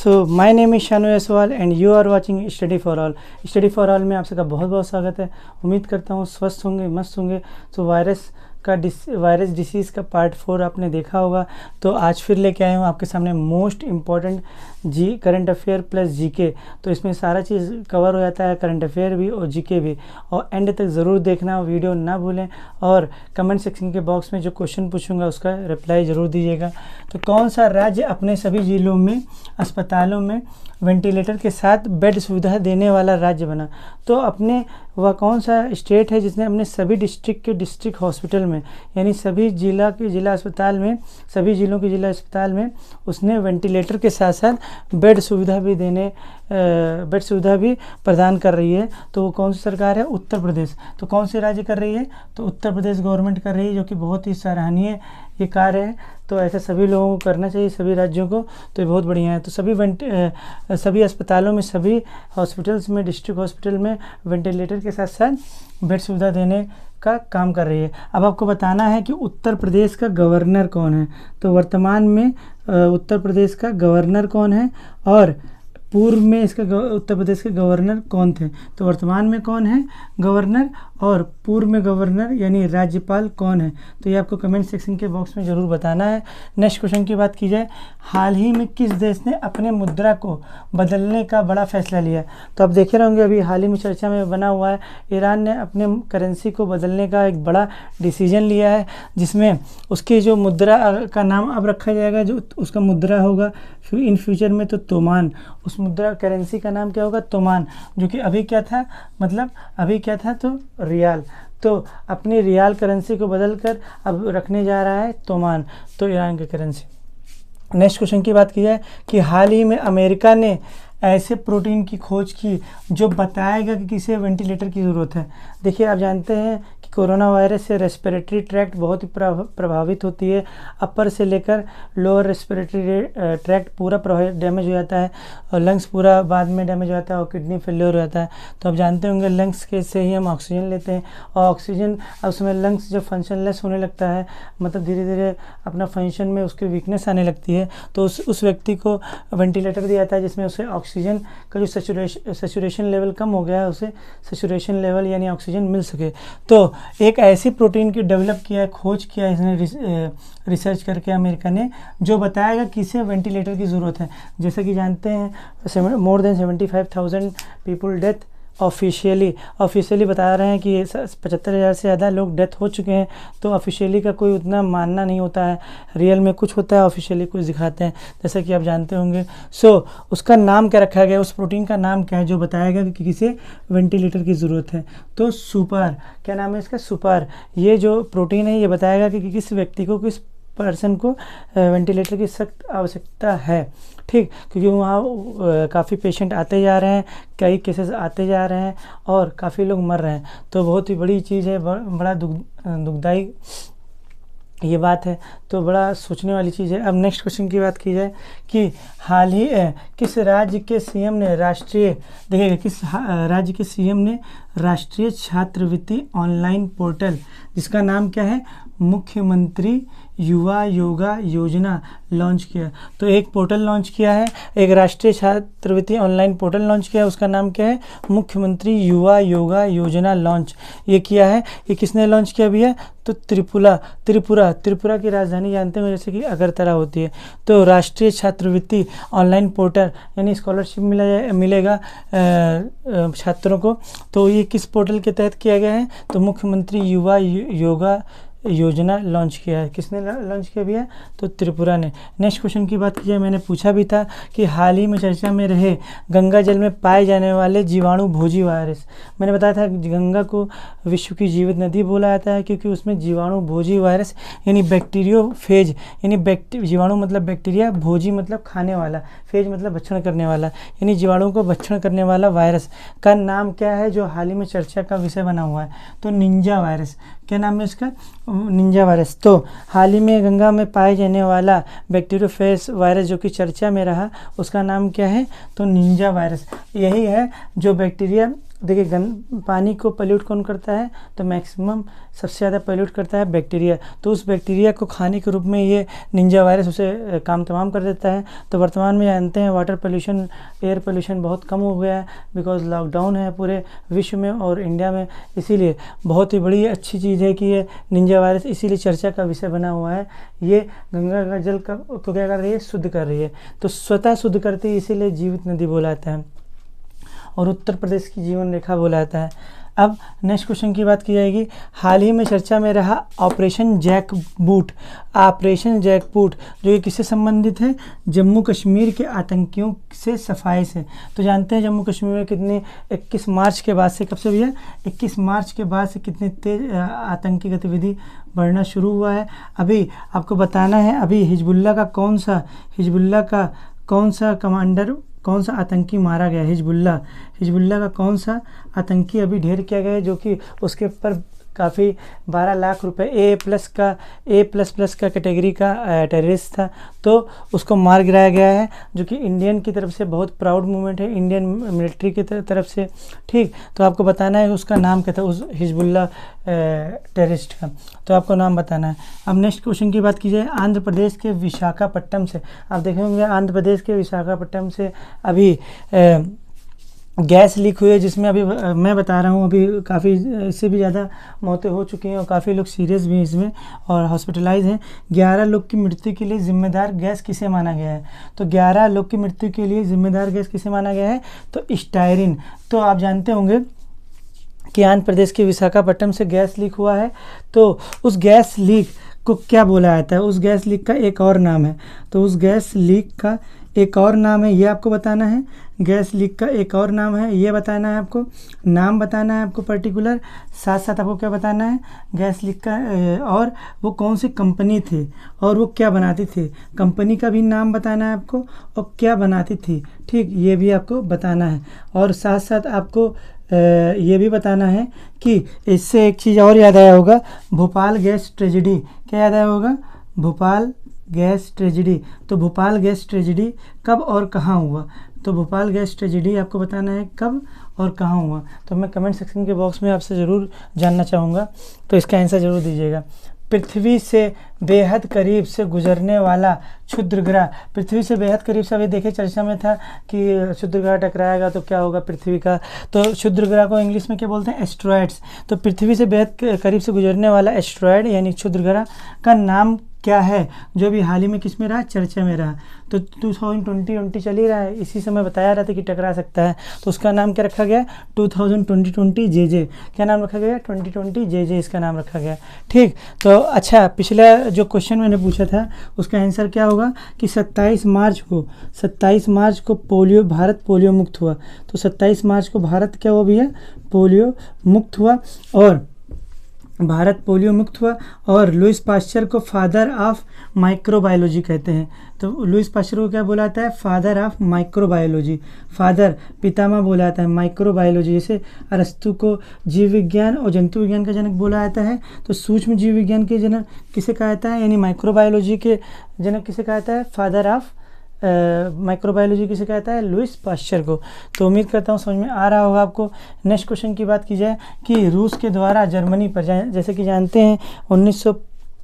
So my name is Shanu Yaswal and you are watching study for all. Study for all में आप सबका बहुत बहुत स्वागत है। उम्मीद करता हूँ स्वस्थ होंगे, मस्त होंगे। तो वायरस डिसीज़ का पार्ट 4 आपने देखा होगा। तो आज फिर लेके आया हूँ आपके सामने most important current affair plus GK. तो इसमें सारा चीज़ कवर हो जाता है, करंट अफेयर भी और जीके भी। और एंड तक ज़रूर देखना, वीडियो ना भूलें। और कमेंट सेक्शन के बॉक्स में जो क्वेश्चन पूछूंगा उसका रिप्लाई ज़रूर दीजिएगा। तो कौन सा राज्य अपने सभी जिलों में अस्पतालों में वेंटिलेटर के साथ बेड सुविधा देने वाला राज्य बना? तो अपने वह कौन सा स्टेट है जिसने अपने सभी डिस्ट्रिक्ट हॉस्पिटल में, यानी सभी जिला अस्पताल में, सभी जिलों के जिला अस्पताल में उसने वेंटिलेटर के साथ साथ बेड सुविधा भी प्रदान कर रही है। तो वो कौन सी सरकार है? उत्तर प्रदेश। तो कौन सी राज्य कर रही है? तो उत्तर प्रदेश गवर्नमेंट कर रही है, जो कि बहुत ही सराहनीय ये कार्य है। तो ऐसा सभी लोगों को करना चाहिए, सभी राज्यों को। तो ये बहुत बढ़िया है। तो सभी अस्पतालों में, सभी हॉस्पिटल्स में, डिस्ट्रिक्ट हॉस्पिटल में वेंटिलेटर के साथ साथ बेड सुविधा देने का काम कर रही है। अब आपको बताना है कि उत्तर प्रदेश का गवर्नर कौन है। तो वर्तमान में उत्तर प्रदेश का गवर्नर कौन है और पूर्व में इसका उत्तर प्रदेश के गवर्नर कौन थे? तो वर्तमान में कौन है गवर्नर और पूर्व में गवर्नर यानी राज्यपाल कौन है? तो ये आपको कमेंट सेक्शन के बॉक्स में ज़रूर बताना है। नेक्स्ट क्वेश्चन की बात की जाए, हाल ही में किस देश ने अपने मुद्रा को बदलने का बड़ा फैसला लिया? तो आप देखे रहेंगे अभी हाल ही में चर्चा में बना हुआ है, ईरान ने अपने करेंसी को बदलने का एक बड़ा डिसीजन लिया है, जिसमें उसकी जो मुद्रा का नाम अब रखा जाएगा, जो उसका मुद्रा होगा इन फ्यूचर में तो तोमान। उस मुद्रा करेंसी का नाम क्या होगा? तोमान। जो कि अभी क्या था, तो रियाल। तो अपनी रियाल करेंसी को बदलकर अब रखने जा रहा है तोमान, तो ईरान की करेंसी। नेक्स्ट क्वेश्चन की बात की जाए कि हाल ही में अमेरिका ने ऐसे प्रोटीन की खोज की जो बताएगा कि किसे वेंटिलेटर की ज़रूरत है। देखिए, आप जानते हैं कि कोरोना वायरस से रेस्पिरेटरी ट्रैक्ट बहुत ही प्रभावित होती है। अपर से लेकर लोअर रेस्पिरेटरी ट्रैक्ट पूरा डैमेज हो जाता है और लंग्स पूरा बाद में डैमेज हो जाता है और किडनी फेलियर हो जाता है। तो आप जानते होंगे लंग्स के से ही हम ऑक्सीजन लेते हैं और ऑक्सीजन उसमें लंग्स जब फंक्शनलेस होने लगता है, मतलब धीरे धीरे अपना फंक्शन में उसकी वीकनेस आने लगती है, तो उस व्यक्ति को वेंटिलेटर दिया जाता है, जिसमें उसे ऑक्सीजन का जो सैचुरेशन लेवल कम हो गया है, उसे सैचुरेशन लेवल यानी ऑक्सीजन मिल सके। तो एक ऐसी प्रोटीन की डेवलप किया है, खोज किया है इसने रिसर्च करके अमेरिका ने, जो बताएगा किसे वेंटिलेटर की ज़रूरत है। जैसा कि जानते हैं more than 75,000 people death officially बता रहे हैं कि 75,000 से ज़्यादा लोग डेथ हो चुके हैं। तो ऑफिशियली का कोई उतना मानना नहीं होता है, रियल में कुछ होता है, ऑफिशियली कुछ दिखाते हैं, जैसा कि आप जानते होंगे। उसका नाम क्या रखा गया, उस प्रोटीन का नाम क्या है जो बताएगा कि किसे वेंटिलेटर की ज़रूरत है? तो सुपर। क्या नाम है इसका? सुपर। ये जो प्रोटीन है ये बताएगा कि किस व्यक्ति को, किस पर्सन को वेंटिलेटर की सख्त आवश्यकता है। ठीक, क्योंकि वहाँ काफ़ी पेशेंट आते जा रहे हैं, कई केसेस आते जा रहे हैं और काफ़ी लोग मर रहे हैं। तो बहुत ही बड़ी चीज़ है, बड़ा दुखदाई ये बात है, तो बड़ा सोचने वाली चीज़ है। अब नेक्स्ट क्वेश्चन की बात की जाए कि हाल ही किस राज्य के सीएम ने राष्ट्रीय छात्रवृत्ति ऑनलाइन पोर्टल, जिसका नाम क्या है, मुख्यमंत्री युवा योगा योजना लॉन्च किया? तो एक पोर्टल लॉन्च किया है, एक राष्ट्रीय छात्रवृत्ति ऑनलाइन पोर्टल लॉन्च किया है, उसका नाम क्या है, मुख्यमंत्री युवा योगा योजना लॉन्च ये किया है। ये किसने लॉन्च किया भैया? तो त्रिपुरा की राजधानी जानते हो जैसे कि अगरतला होती है। तो राष्ट्रीय छात्रवृत्ति ऑनलाइन पोर्टल यानी स्कॉलरशिप मिलेगा छात्रों को। तो ये किस पोर्टल के तहत किया गया है? तो मुख्यमंत्री युवा योगा योजना लॉन्च किया है। किसने लॉन्च किया भैया? तो त्रिपुरा ने। नेक्स्ट क्वेश्चन की बात की जाए, मैंने पूछा भी था कि हाल ही में चर्चा में रहे गंगा जल में पाए जाने वाले जीवाणु भोजी वायरस। मैंने बताया था गंगा को विश्व की जीवित नदी बोला जाता है, क्योंकि उसमें जीवाणु भोजी वायरस यानी बैक्टीरियोफेज यानी जीवाणु मतलब बैक्टीरिया, भोजी मतलब खाने वाला, फेज मतलब भक्षण करने वाला, यानी जीवाणु को भक्षण करने वाला वायरस का नाम क्या है जो हाल ही में चर्चा का विषय बना हुआ है? तो निंजा वायरस। क्या नाम है इसका? Ninja virus. तो हाल ही में गंगा में पाए जाने वाला बैक्टीरियोफेज वायरस जो कि चर्चा में रहा, उसका नाम क्या है? तो निंजा वायरस। यही है जो बैक्टीरिया देखिए पानी को पोल्यूट कौन करता है, तो मैक्सिमम सबसे ज़्यादा पोल्यूट करता है बैक्टीरिया। तो उस बैक्टीरिया को खाने के रूप में ये निंजा वायरस उसे काम तमाम कर देता है। तो वर्तमान में जानते हैं वाटर पोल्यूशन, एयर पोल्यूशन बहुत कम हो गया है, बिकॉज लॉकडाउन है पूरे विश्व में और इंडिया में, इसीलिए बहुत ही बड़ी अच्छी चीज़ है कि ये निंजा वायरस इसीलिए चर्चा का विषय बना हुआ है। ये गंगा का जल को क्या कर रही है, शुद्ध कर रही है। तो स्वतः शुद्ध करती है, इसीलिए जीवित नदी बोला जाता है और उत्तर प्रदेश की जीवन रेखा बोला जाता है। अब नेक्स्ट क्वेश्चन की बात की जाएगी। हाल ही में चर्चा में रहा ऑपरेशन जैकबूट, ऑपरेशन जैकबूट जो ये किससे संबंधित है, जम्मू कश्मीर के आतंकियों से सफाई से। तो जानते हैं जम्मू कश्मीर में कितनी 21 मार्च के बाद से, कब से भैया 21 मार्च के बाद से कितनी तेज आतंकी गतिविधि बढ़ना शुरू हुआ है। अभी आपको बताना है, अभी हिजबुल्ला का कौन सा कमांडर, कौन सा आतंकी मारा गया, हिजबुल्ला का कौन सा आतंकी अभी ढेर किया गया है, जो कि उसके ऊपर काफ़ी 12 लाख रुपए ए प्लस का कैटेगरी का टेररिस्ट था, तो उसको मार गिराया गया है, जो कि इंडियन की तरफ से बहुत प्राउड मूवमेंट है, इंडियन मिलिट्री की तरफ से। ठीक, तो आपको बताना है उसका नाम क्या था, उस हिजबुल्ला टेररिस्ट का, तो आपको नाम बताना है। अब नेक्स्ट क्वेश्चन की बात की जाए, आंध्र प्रदेश के विशाखापट्टनम से, आप देखे होंगे आंध्र प्रदेश के विशाखापट्टनम से अभी गैस लीक हुई है, जिसमें अभी मैं बता रहा हूँ अभी काफ़ी इससे भी ज़्यादा मौतें हो चुकी हैं और काफ़ी लोग सीरियस भी हैं इसमें और हॉस्पिटलाइज हैं। 11 लोग की मृत्यु के लिए जिम्मेदार गैस किसे माना गया है, तो 11 लोग की मृत्यु के लिए जिम्मेदार गैस किसे माना गया है, तो स्टायरिन। तो आप जानते होंगे कि आंध्र प्रदेश के विशाखापट्टनम से गैस लीक हुआ है, तो उस गैस लीक को क्या बोला जाता है, उस गैस लीक का एक और नाम है, तो उस गैस लीक का एक और नाम है, ये आपको बताना है। गैस लीक का एक और नाम है, ये बताना है आपको, नाम बताना है आपको पर्टिकुलर, साथ साथ आपको क्या बताना है, गैस लीक का और वो कौन सी कंपनी थी और वो क्या बनाती थी, कंपनी का भी नाम बताना है आपको और क्या बनाती थी। ठीक, ये भी आपको बताना है और साथ साथ आपको ये भी बताना है कि इससे एक चीज़ और याद आया होगा, भोपाल गैस ट्रेजिडी, क्या याद आया होगा, भोपाल गैस ट्रेजिडी। तो भोपाल गैस ट्रेजिडी कब और कहाँ हुआ, तो भोपाल गैस ट्रेजिडी आपको बताना है कब और कहाँ हुआ। तो मैं कमेंट सेक्शन के बॉक्स में आपसे ज़रूर जानना चाहूँगा, तो इसका आंसर ज़रूर दीजिएगा। पृथ्वी से बेहद करीब से गुजरने वाला क्षुद्र ग्रह, पृथ्वी से बेहद करीब से, अभी देखिए चर्चा में था कि क्षुद्र ग्रह टकराएगा तो क्या होगा पृथ्वी का, तो क्षुद्र ग्रह को इंग्लिश में क्या बोलते हैं, एस्ट्रॉयड्स। तो पृथ्वी से बेहद करीब से गुजरने वाला एस्ट्रॉयड यानी क्षुद्र ग्रह का नाम क्या है, जो भी हाल ही में किस में रहा, चर्चा में रहा। तो 2020 चल ही रहा है, इसी समय बताया रहा था कि टकरा सकता है, तो उसका नाम क्या रखा गया, 2020 JJ, क्या नाम रखा गया, 2020 JJ इसका नाम रखा गया। ठीक, तो अच्छा, पिछला जो क्वेश्चन मैंने पूछा था उसका आंसर क्या होगा कि 27 मार्च को भारत पोलियो मुक्त हुआ। तो 27 मार्च को भारत क्या हुआ भैया, पोलियो मुक्त हुआ, और भारत पोलियो मुक्त हुआ। और लुईस पाश्चर को फादर ऑफ माइक्रोबायोलॉजी कहते हैं। तो लुईस पाश्चर को क्या बोला जाता है, फादर ऑफ माइक्रोबायोलॉजी, फादर पितामह बोला जाता है माइक्रोबायोलॉजी। जैसे अरस्तु को जीव विज्ञान और जंतु विज्ञान का जनक बोला जाता है, तो सूक्ष्म जीव विज्ञान के जनक किसे कहा जाता है, यानी माइक्रोबायोलॉजी के जनक किसे कहा जाता है, फादर ऑफ माइक्रोबायोलॉजी किसे कहता है, लुईस पाश्चर को। तो उम्मीद करता हूँ समझ में आ रहा होगा आपको। नेक्स्ट क्वेश्चन की बात की जाए कि रूस के द्वारा जर्मनी पर, जैसे कि जानते हैं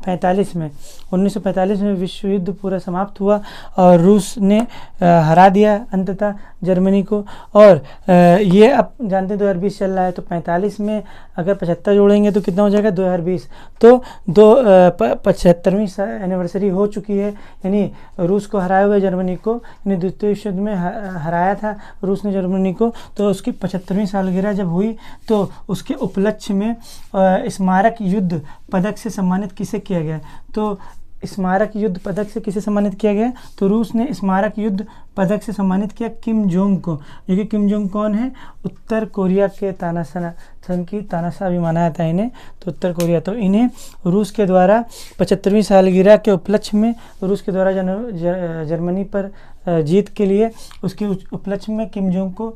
1945 में विश्व युद्ध पूरा समाप्त हुआ और रूस ने हरा दिया अंततः जर्मनी को। और ये अब जानते हैं 2020 चल रहा है, तो 45 में अगर 75 जोड़ेंगे तो कितना हो जाएगा 2020, तो 75वीं एनिवर्सरी हो चुकी है, यानी रूस को हराए हुए जर्मनी को, यानी द्वितीय विश्व युद्ध में हराया था रूस ने जर्मनी को, तो उसकी 75वीं सालगिरह जब हुई तो उसके उपलक्ष्य में स्मारक युद्ध पदक से सम्मानित किसे किया गया, तो स्मारक युद्ध पदक से किसे सम्मानित किया गया, तो रूस ने स्मारक युद्ध पदक से सम्मानित किया किम जोंग को, जो कि किम जोंग कौन है, उत्तर कोरिया के तानाशाह भी माना जाता है इन्हें, तो उत्तर कोरिया। तो इन्हें रूस के द्वारा 75वीं सालगिरह के उपलक्ष्य में रूस के द्वारा जर्मनी पर जीत के लिए उसके उपलक्ष्य में किम जोंग को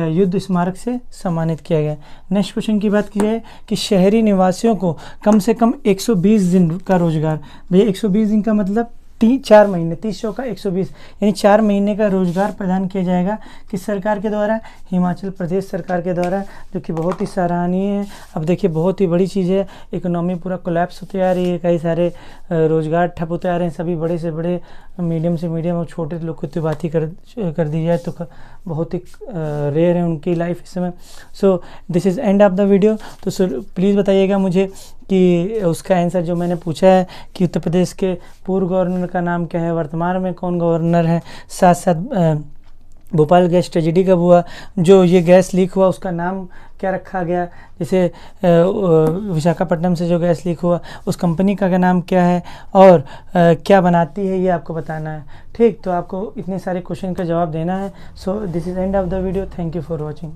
युद्ध स्मारक से सम्मानित किया गया। नेक्स्ट क्वेश्चन की बात की जाए कि शहरी निवासियों को कम से कम 120 दिन का रोजगार, भैया 120 दिन का मतलब 4 महीने 30 का 120 यानी 4 महीने का रोजगार प्रदान किया जाएगा किस सरकार के द्वारा, हिमाचल प्रदेश सरकार के द्वारा, जो कि बहुत ही सराहनीय है। अब देखिए बहुत ही बड़ी चीज़ है, इकोनॉमी पूरा कोलैप्स होते आ रही है, कई सारे रोजगार ठप होते आ रहे हैं, सभी बड़े से बड़े, मीडियम से मीडियम और छोटे लोग की तो बात ही कर दी जाए तो बहुत ही रेयर है उनकी लाइफ इस समय। So this is end of the video. तो सर प्लीज़ बताइएगा मुझे कि उसका आंसर जो मैंने पूछा है कि उत्तर प्रदेश के पूर्व गवर्नर का नाम क्या है, वर्तमान में कौन गवर्नर है, साथ साथ भोपाल गैस ट्रेजेडी कब हुआ, जो ये गैस लीक हुआ उसका नाम क्या रखा गया, जैसे विशाखापट्टनम से जो गैस लीक हुआ उस कंपनी का नाम क्या है और क्या बनाती है, ये आपको बताना है। ठीक, तो आपको इतने सारे क्वेश्चन का जवाब देना है। So this is end of the video. Thank you for watching.